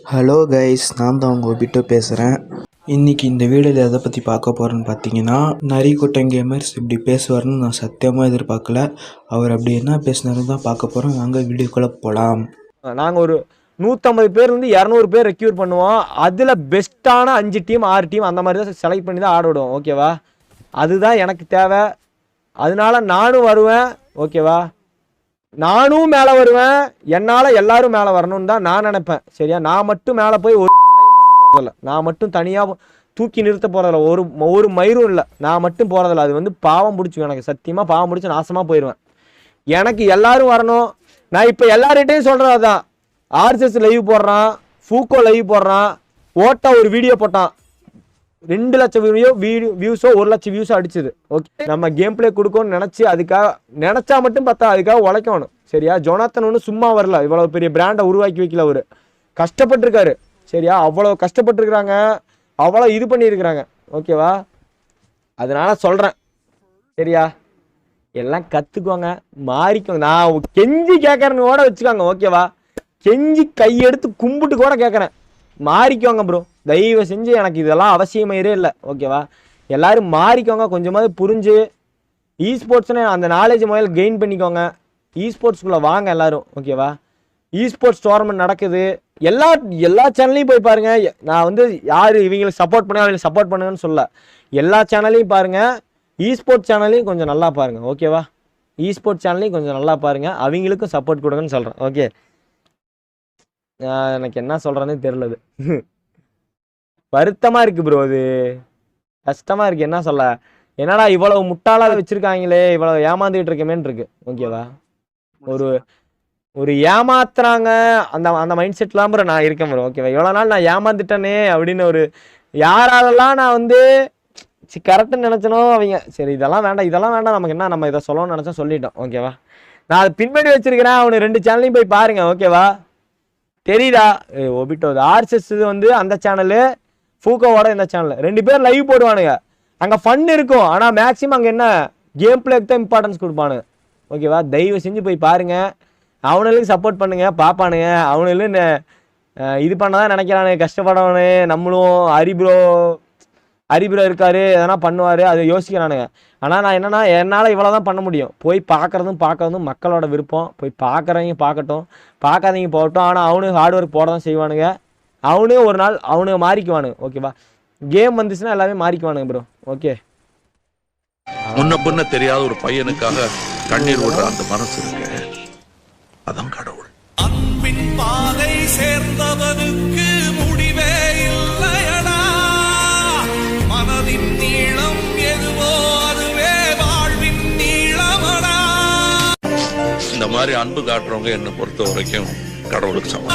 Hello guys, நான் தான் உங்கள் ஒபிட்டோ பேசுகிறேன். இன்றைக்கி இந்த வீடியோவில் எதை பற்றி பார்க்க போகிறேன்னு பார்த்தீங்கன்னா, நரிக்குட்டன் கேமர்ஸ் இப்படி பேசுவார்னு நான் சத்தியமாக எதிர்பார்க்கல. அவர் அப்படி என்ன பேசினாருன்னு தான் பார்க்க போகிறோம். வாங்க வீடியோக்குள்ளே போகலாம். நாங்கள் ஒரு 150 பேர்லேருந்து 200 பேர் ரெக்யூர் பண்ணுவோம். அதில் பெஸ்ட்டான 5 டீம் 6 டீம் அந்த மாதிரி தான் செலக்ட் பண்ணி தான் ஆட விடுவோம். ஓகேவா? அதுதான் எனக்கு தேவை. அதனால நானும் வருவேன். ஓகேவா? நானும் மேலே வருவேன். என்னால் எல்லாரும் மேலே வரணும்னு தான் நான் நினைப்பேன். சரியா? நான் மட்டும் மேலே போய் ஒரு பண்ண போகிறதில்ல. நான் மட்டும் தனியாக தூக்கி நிறுத்த போகிறதில்ல. ஒரு மயிரும் இல்லை. நான் மட்டும் போகிறதில்ல. அது பாவம் பிடிச்சிக்கும். எனக்கு சத்தியமாக பாவம் பிடிச்சி நாசமாக போயிடுவேன். எனக்கு எல்லாரும் வரணும். நான் இப்போ எல்லார்கிட்டையும் சொல்கிறது தான். ஆர்எஸ்எஸ் லைவ் போடுறான், ஃபூக்கோ லைவ் போடுறான், ஓட்டா ஒரு வீடியோ போட்டான், 2 லட்சம் வியூஸோ 1 லட்சம் வியூஸோ அடிச்சுது. ஓகே, நம்ம கேம் பிளே கொடுக்கணும்னு நினச்சி அதுக்காக நினச்சா மட்டும் பார்த்தா அதுக்காக உழைக்கணும். சரியா? ஜொனாத்தன் ஒன்றும் சும்மா வரல. இவ்வளோ பெரிய பிராண்டை உருவாக்கி வைக்கல. அவர் கஷ்டப்பட்டுருக்காரு. சரியா? அவ்வளோ கஷ்டப்பட்டுருக்குறாங்க, அவ்வளோ இது பண்ணியிருக்கிறாங்க. ஓகேவா? அதனால சொல்கிறேன். சரியா? எல்லாம் கற்றுக்குவாங்க, மாறிக்கோங்க. நான் கெஞ்சி கேட்குறேன்னு கூட வச்சுக்கோங்க. ஓகேவா? கெஞ்சி கையெடுத்து கும்பிட்டு கூட கேட்குறேன், மாறிக்கோங்க ப்ரோ. தயவு செஞ்சு எனக்கு இதெல்லாம் அவசியமே இல்லை. ஓகேவா? எல்லோரும் மாறிக்கோங்க. கொஞ்சமாவது புரிஞ்சு ஸ்போர்ட்ஸ்னு அந்த நாலேஜ் முதல்ல கெயின் பண்ணிக்கோங்க. ஸ்போர்ட்ஸ்குள்ளே வாங்க எல்லோரும். ஓகேவா? ஸ்போர்ட்ஸ் டோர்னமெண்ட் நடக்குது. எல்லா சேனல்லையும் போய் பாருங்கள். நான் யார் இவங்களுக்கு சப்போர்ட் பண்ண அவங்களுக்கு சப்போர்ட் பண்ணுங்கன்னு சொல்ல. எல்லா சேனல்லையும் பாருங்கள். ஸ்போர்ட்ஸ் சேனல்லையும் கொஞ்சம் நல்லா பாருங்கள். ஓகேவா? ஸ்போர்ட்ஸ் சேனல்லையும் கொஞ்சம் நல்லா பாருங்கள். அவங்களுக்கும் சப்போர்ட் கொடுங்கன்னு சொல்கிறேன். ஓகே, எனக்கு என்ன சொல்கிறேன்னு தெரிலது. வருத்தமாக இருக்குது ப்ரோ. அது கஷ்டமாக இருக்குது. என்ன சொல்ல, என்னடா இவ்வளவு முட்டாளாக வச்சுருக்காங்களே, இவ்வளோ ஏமாந்துக்கிட்டு இருக்கமேன்னு இருக்குது. ஓகேவா? ஒரு ஏமாத்துறாங்க அந்த மைண்ட் செட்லாம் ப்ரோ நான் இருக்கேன் ப்ரோ. ஓகேவா? இவ்வளோ நாள் நான் ஏமாந்துட்டேனே அப்படின்னு யாராலெல்லாம் நான் கரெக்டுன்னு நினச்சனோ அவங்க சரி இதெல்லாம் வேண்டாம் நமக்கு என்ன, நம்ம இதை சொல்லணும்னு நினச்சா சொல்லிட்டோம். ஓகேவா? நான் அதை பின்பற்றி வச்சிருக்கிறேன். அவனு 2 சேனல்லையும் போய் பாருங்க. ஓகேவா? தெரியுதா? ஒபிட்டோ ஆர்எஸ்எஸ் அந்த சேனலு, ஃபூக்கோவோட இந்த சேனல் 2 பேர் லைவ் போடுவானுங்க. அங்கே ஃபன் இருக்கும். ஆனால் மேக்ஸிமம் அங்கே என்ன கேம் பிளேக்கு தான் இம்பார்ட்டன்ஸ் கொடுப்பானு. ஓகேவா? தயவு செஞ்சு போய் பாருங்க. அவனுங்களுக்கு சப்போர்ட் பண்ணுங்க, பார்ப்பானுங்க. அவனுங்களும் இது பண்ணதான் நினைக்கிறானு, கஷ்டப்படவனு. நம்மளும் ஹரிப்ரோ இருக்காரு, எதனா பண்ணுவார், அதை யோசிக்கிறானுங்க. ஆனால் நான் என்னன்னா, என்னால் இவ்வளோ தான் பண்ண முடியும். போய் பார்க்குறதும் மக்களோட விருப்பம். போய் பார்க்குறவங்க பார்க்கட்டும், பார்க்காதவங்க போகட்டும். ஆனால் அவனுக்கு ஹார்ட் ஒர்க் போட தான் செய்வானுங்க. அவனே ஒரு நாள் அவனுக்கு மாறிக்குவானுங்க. ஓகேவா? கேம் வந்துச்சுன்னா எல்லாமே மாறிக்குவானுங்க ப்ரோ. ஓகே, முன்ன பின்ன தெரியாத ஒரு பையனுக்காக கண்ணீர் விடுற அந்த மனசு இருக்கு, அதான் கடவுள். அன்பின் பாதை சேர்ந்தவனுக்கு முடிவே இல்லையடா. மனதின் நீளம் எதுவோ அதுவே வாழ்வின் நீளமடா. இந்த மாதிரி அன்பு காட்டுறவங்க என்னை பொறுத்த வரைக்கும் கடவுளுக்கு சமம்.